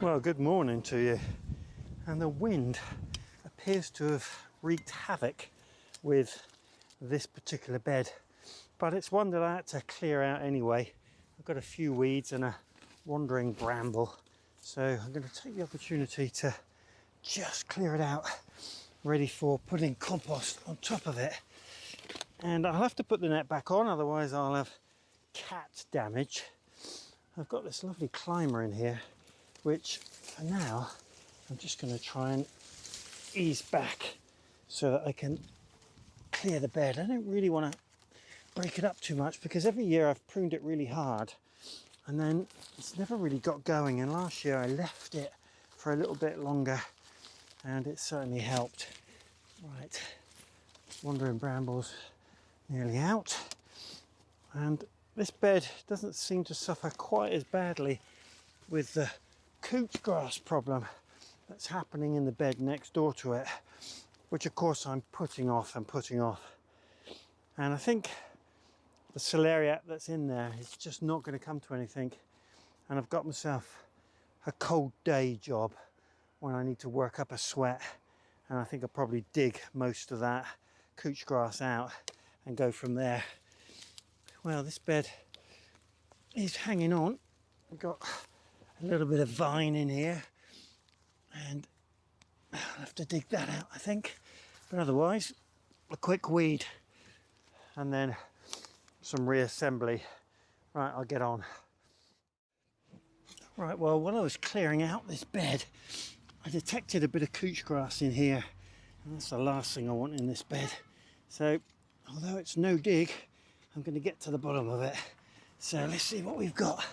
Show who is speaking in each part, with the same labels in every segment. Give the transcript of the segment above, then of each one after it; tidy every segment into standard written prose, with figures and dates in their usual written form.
Speaker 1: Well, good morning to you. And the wind appears to have wreaked havoc with this particular bed, but it's one that I had to clear out anyway. I've got a few weeds and a wandering bramble, so I'm going to take the opportunity to just clear it out, ready for putting compost on top of it. And I'll have to put the net back on, otherwise I'll have cat damage. I've got this lovely climber in here, which for now I'm just going to try and ease back so that I can clear the bed. I don't really want to break it up too much because every year I've pruned it really hard and then it's never really got going, and last year I left it for a little bit longer and it certainly helped. Right, wandering brambles nearly out, and this bed doesn't seem to suffer quite as badly with the couch grass problem that's happening in the bed next door to it, which of course I'm putting off. And I think the celeriac that's in there is just not going to come to anything, and I've got myself a cold day job when I need to work up a sweat, and I think I'll probably dig most of that couch grass out and go from there. Well, this bed is hanging on. I've got a little bit of vine in here and I'll have to dig that out, I think, but otherwise a quick weed and then some reassembly. Right, I'll get on. Right, well, while I was clearing out this bed I detected a bit of couch grass in here, and that's the last thing I want in this bed. So although it's no dig, I'm going to get to the bottom of it. So let's see what we've got.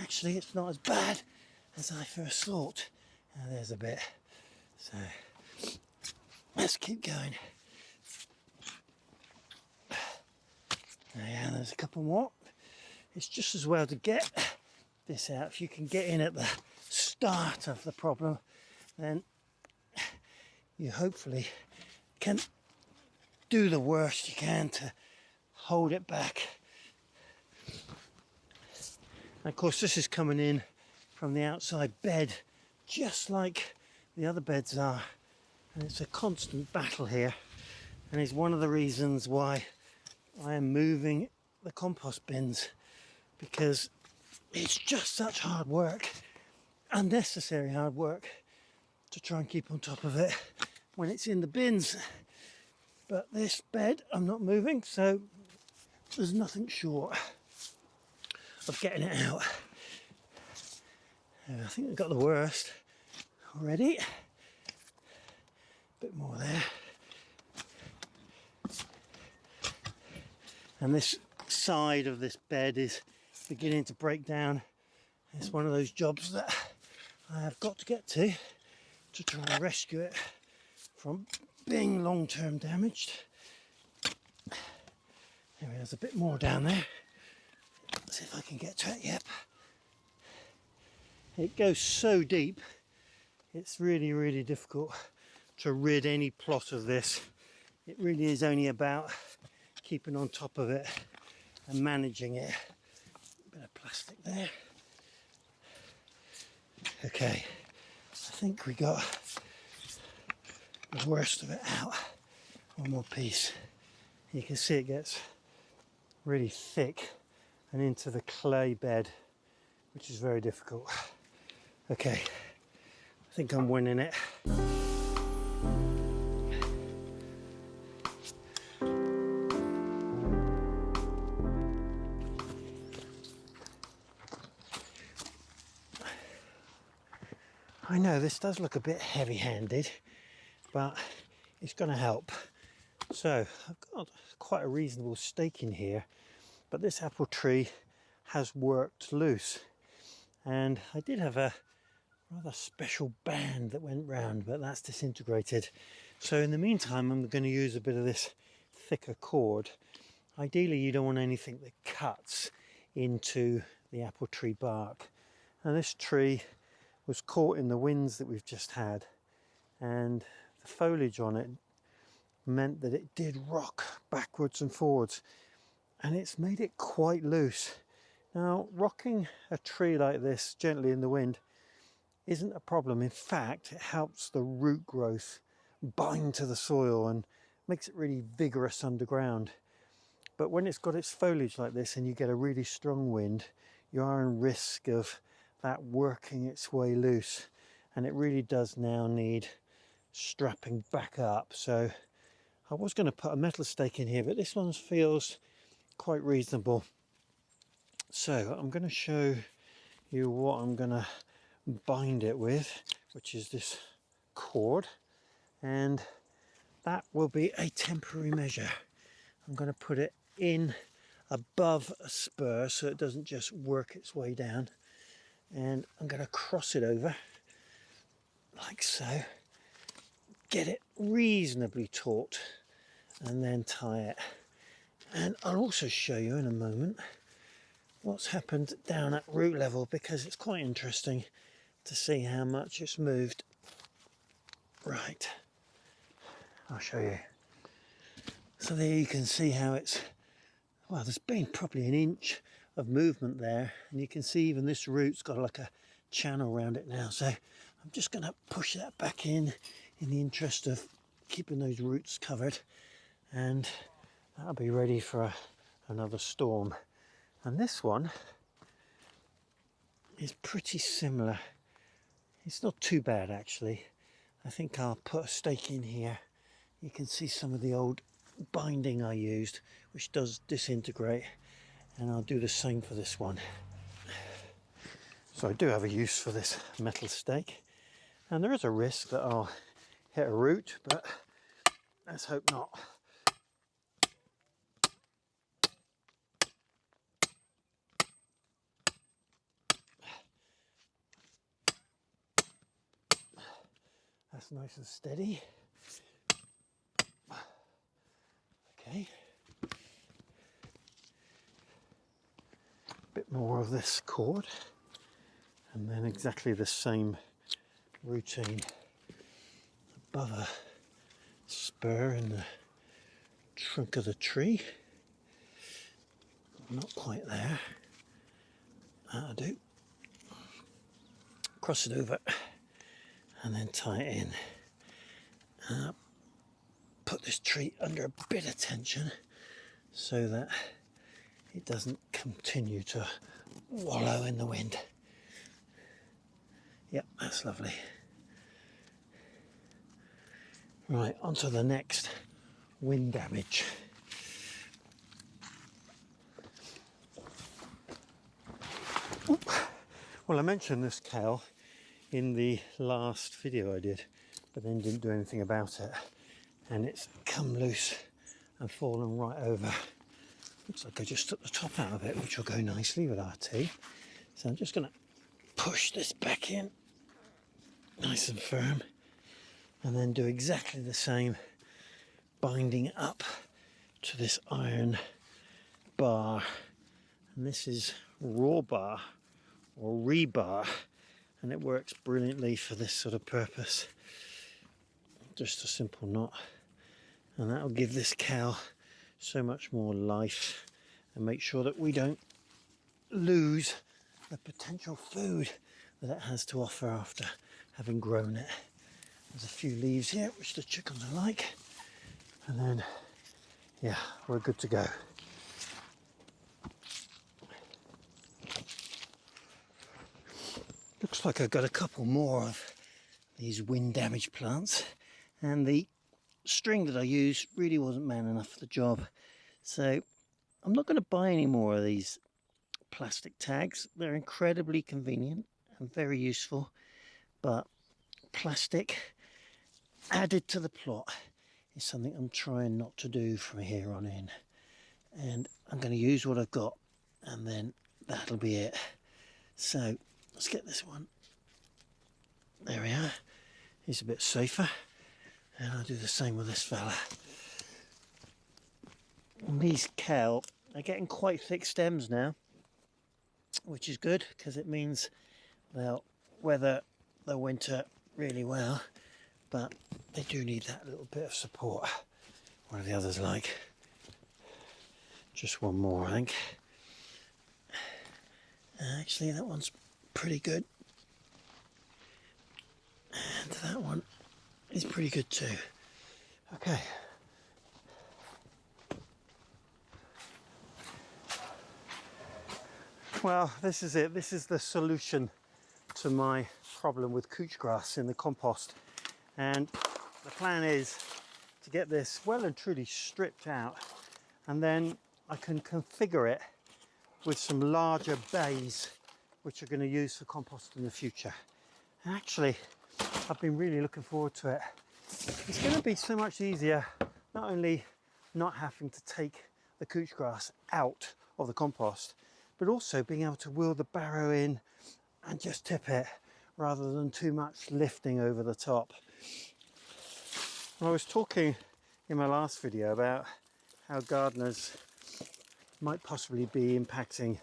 Speaker 1: Actually, it's not as bad as I first thought. Now there's a bit. So let's keep going. Yeah, there's a couple more. It's just as well to get this out. If you can get in at the start of the problem, then you hopefully can do the worst you can to hold it back. And of course this is coming in from the outside bed, just like the other beds are, and it's a constant battle here, and it's one of the reasons why I am moving the compost bins, because it's just such hard work, unnecessary hard work, to try and keep on top of it when it's in the bins. But this bed I'm not moving, so there's nothing short of getting it out. I think I've got the worst already. A bit more there. And this side of this bed is beginning to break down. It's one of those jobs that I have got to get to try and rescue it from being long-term damaged. There's a bit more down there. Let's see if I can get to it. Yep. It goes so deep, it's really, really difficult to rid any plot of this. It really is only about keeping on top of it and managing it. A bit of plastic there. Okay, I think we got the worst of it out. One more piece. You can see it gets really thick and into the clay bed, which is very difficult. Okay, I think I'm winning it. I know this does look a bit heavy-handed, but it's going to help. So I've got quite a reasonable stake in here, but this apple tree has worked loose, and I did have a rather special band that went round, but that's disintegrated. So in the meantime I'm going to use a bit of this thicker cord. Ideally you don't want anything that cuts into the apple tree bark. Now this tree was caught in the winds that we've just had, and the foliage on it meant that it did rock backwards and forwards, and it's made it quite loose. Now, rocking a tree like this gently in the wind isn't a problem. In fact, it helps the root growth bind to the soil and makes it really vigorous underground. But when it's got its foliage like this and you get a really strong wind, you are in risk of that working its way loose, and it really does now need strapping back up. So I was going to put a metal stake in here, but this one feels quite reasonable. So I'm going to show you what I'm going to bind it with, which is this cord, and that will be a temporary measure. I'm going to put it in above a spur so it doesn't just work its way down, and I'm going to cross it over like so, get it reasonably taut, and then tie it. And I'll also show you in a moment what's happened down at root level, because it's quite interesting to see how much it's moved. Right, I'll show you. So there you can see how it's, well, there's been probably an inch of movement there, and you can see even this root's got like a channel around it now. So I'm just going to push that back in the interest of keeping those roots covered, and that'll be ready for another storm. And this one is pretty similar. It's not too bad actually. I think I'll put a stake in here. You can see some of the old binding I used, which does disintegrate, and I'll do the same for this one. So I do have a use for this metal stake, and there is a risk that I'll hit a root, but let's hope not. That's nice and steady. Okay. A bit more of this cord, and then exactly the same routine above a spur in the trunk of the tree. Not quite there. That'll do. Cross it over and then tie it in. Put this tree under a bit of tension so that it doesn't continue to wallow in the wind. Yep, that's lovely. Right, on to the next wind damage. Oop. Well, I mentioned this kale in the last video I did, but then didn't do anything about it, and it's come loose and fallen right over. Looks like I just took the top out of it, which will go nicely with our tea. So I'm just going to push this back in nice and firm, and then do exactly the same, binding it up to this iron bar. And this is raw bar or rebar, and it works brilliantly for this sort of purpose. Just a simple knot, and that'll give this cow so much more life and make sure that we don't lose the potential food that it has to offer after having grown it. There's a few leaves here which the chickens are like, and then yeah, we're good to go. Looks like I've got a couple more of these wind damaged plants, and the string that I used really wasn't man enough for the job, so I'm not going to buy any more of these plastic tags. They're incredibly convenient and very useful, but plastic added to the plot is something I'm trying not to do from here on in, and I'm going to use what I've got, and then that'll be it. So let's get this one. There we are. He's a bit safer, and I'll do the same with this fella. And these kale are getting quite thick stems now, which is good because it means they'll weather the winter really well, but they do need that little bit of support. What are the others like? Just one more, I think. Actually, that one's pretty good. And that one is pretty good too. Okay. Well, this is it. This is the solution to my problem with couch grass in the compost. And the plan is to get this well and truly stripped out, and then I can configure it with some larger bays which are going to use for compost in the future. And actually, I've been really looking forward to it. It's going to be so much easier, not only not having to take the couch grass out of the compost, but also being able to wheel the barrow in and just tip it rather than too much lifting over the top. I was talking in my last video about how gardeners might possibly be impacting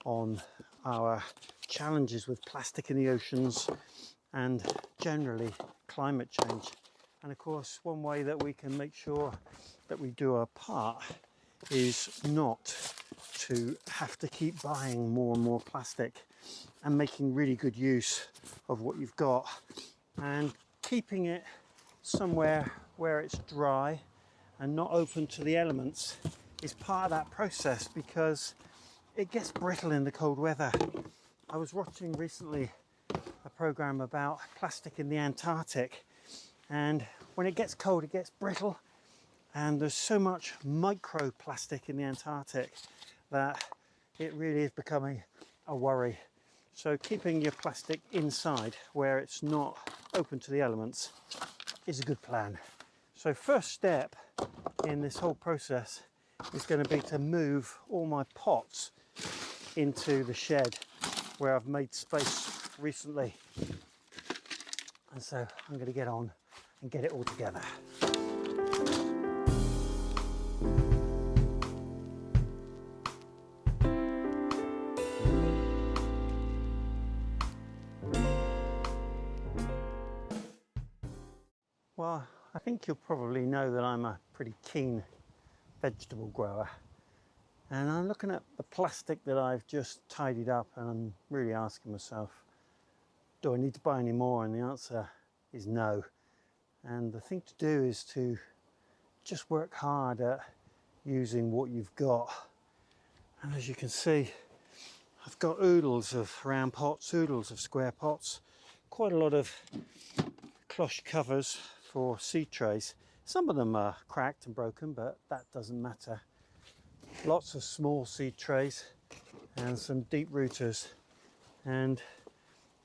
Speaker 1: on our challenges with plastic in the oceans and generally climate change. And of course, one way that we can make sure that we do our part is not to have to keep buying more and more plastic, and making really good use of what you've got and keeping it somewhere where it's dry and not open to the elements is part of that process, because it gets brittle in the cold weather. I was watching recently a program about plastic in the Antarctic, and when it gets cold it gets brittle, and there's so much microplastic in the Antarctic that it really is becoming a worry. So keeping your plastic inside where it's not open to the elements is a good plan. So first step in this whole process is going to be to move all my pots into the shed where I've made space recently. And so I'm going to get on and get it all together. Well, I think you'll probably know that I'm a pretty keen vegetable grower, and I'm looking at the plastic that I've just tidied up, and I'm really asking myself, do I need to buy any more? And the answer is no. And the thing to do is to just work hard at using what you've got. And as you can see, I've got oodles of round pots, oodles of square pots, quite a lot of cloche covers for seed trays. Some of them are cracked and broken, but that doesn't matter. Lots of small seed trays and some deep rooters, and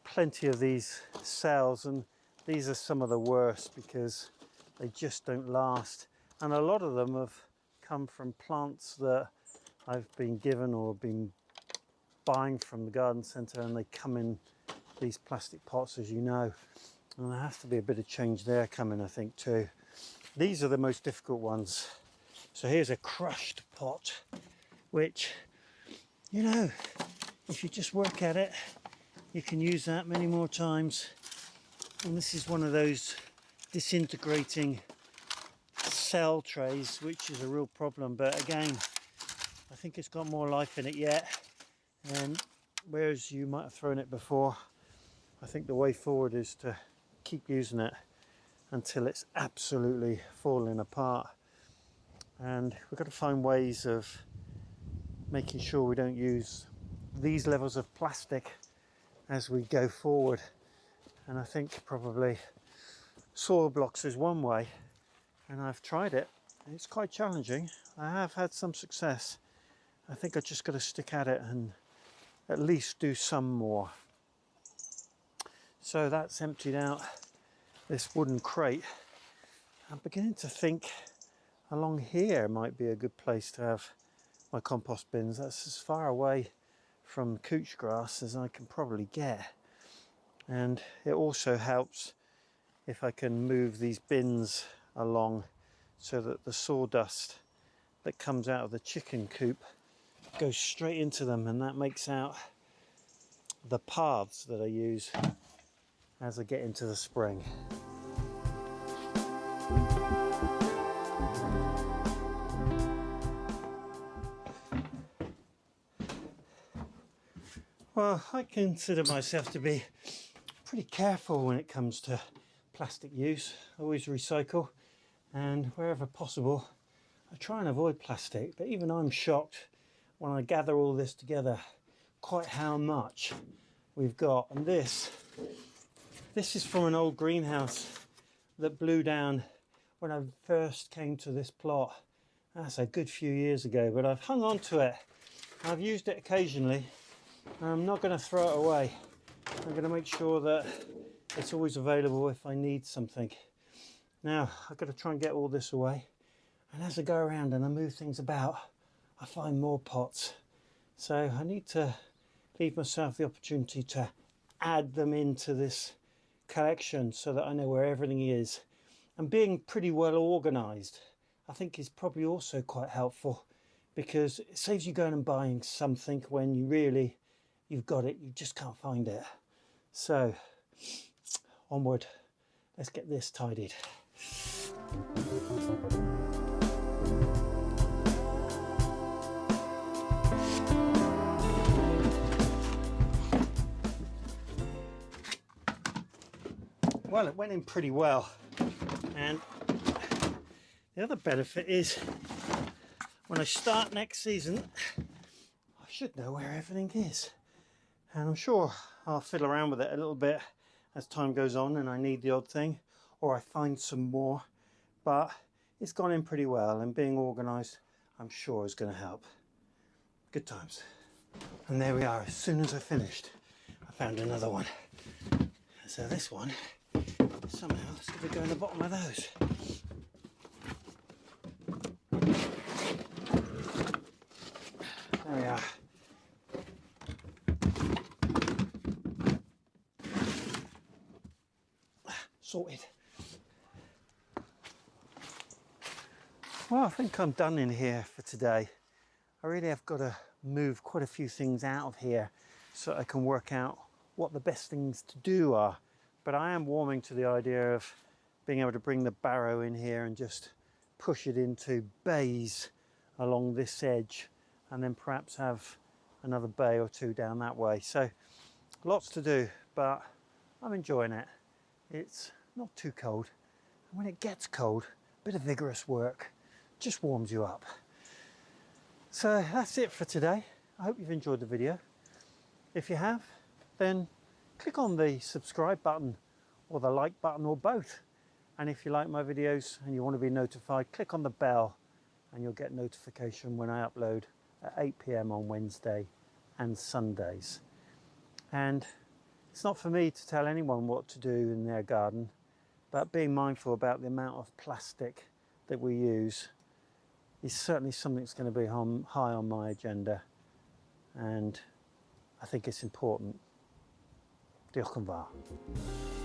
Speaker 1: plenty of these cells, and these are some of the worst because they just don't last. And a lot of them have come from plants that I've been given or been buying from the garden centre, and they come in these plastic pots, as you know. And there has to be a bit of change there coming, I think, too. These are the most difficult ones. So here's a crushed pot, which, you know, if you just work at it, you can use that many more times. And this is one of those disintegrating cell trays, which is a real problem. But again, I think it's got more life in it yet. And whereas you might have thrown it before, I think the way forward is to keep using it until it's absolutely falling apart. And we've got to find ways of making sure we don't use these levels of plastic as we go forward. And I think probably soil blocks is one way, and I've tried it. It's quite challenging. I have had some success. I think I just got to stick at it and at least do some more. So that's emptied out this wooden crate. I'm beginning to think along here might be a good place to have my compost bins. That's as far away from couch grass as I can probably get. And it also helps if I can move these bins along so that the sawdust that comes out of the chicken coop goes straight into them, and that makes out the paths that I use as I get into the spring. Well, I consider myself to be pretty careful when it comes to plastic use. I always recycle, and wherever possible I try and avoid plastic, but even I'm shocked when I gather all this together quite how much we've got. And this is from an old greenhouse that blew down when I first came to this plot. That's a good few years ago, but I've hung on to it. I've used it occasionally. I'm not going to throw it away. I'm going to make sure that it's always available if I need something. Now, I've got to try and get all this away. And as I go around and I move things about, I find more pots. So I need to leave myself the opportunity to add them into this collection so that I know where everything is. And being pretty well organised, I think, is probably also quite helpful, because it saves you going and buying something when you've got it, you just can't find it. So onward, let's get this tidied. Well, it went in pretty well, and the other benefit is when I start next season I should know where everything is, and I'm sure I'll fiddle around with it a little bit as time goes on and I need the odd thing or I find some more, but it's gone in pretty well, and being organised I'm sure is going to help. Good times. And there we are. As soon as I finished I found another one. So this one somehow it's going to go in the bottom of those. There we are. Sorted. Well, I think I'm done in here for today. I really have got to move quite a few things out of here so I can work out what the best things to do are. But I am warming to the idea of being able to bring the barrow in here and just push it into bays along this edge, and then perhaps have another bay or two down that way. So lots to do, but I'm enjoying it. It's not too cold, and when it gets cold, a bit of vigorous work just warms you up. So that's it for today. I hope you've enjoyed the video. If you have, then click on the subscribe button or the like button or both. And if you like my videos and you want to be notified, click on the bell and you'll get notification when I upload at 8 p.m. on Wednesday and Sundays. And it's not for me to tell anyone what to do in their garden, but being mindful about the amount of plastic that we use is certainly something that's going to be high on my agenda, and I think it's important. Diolch yn fawr.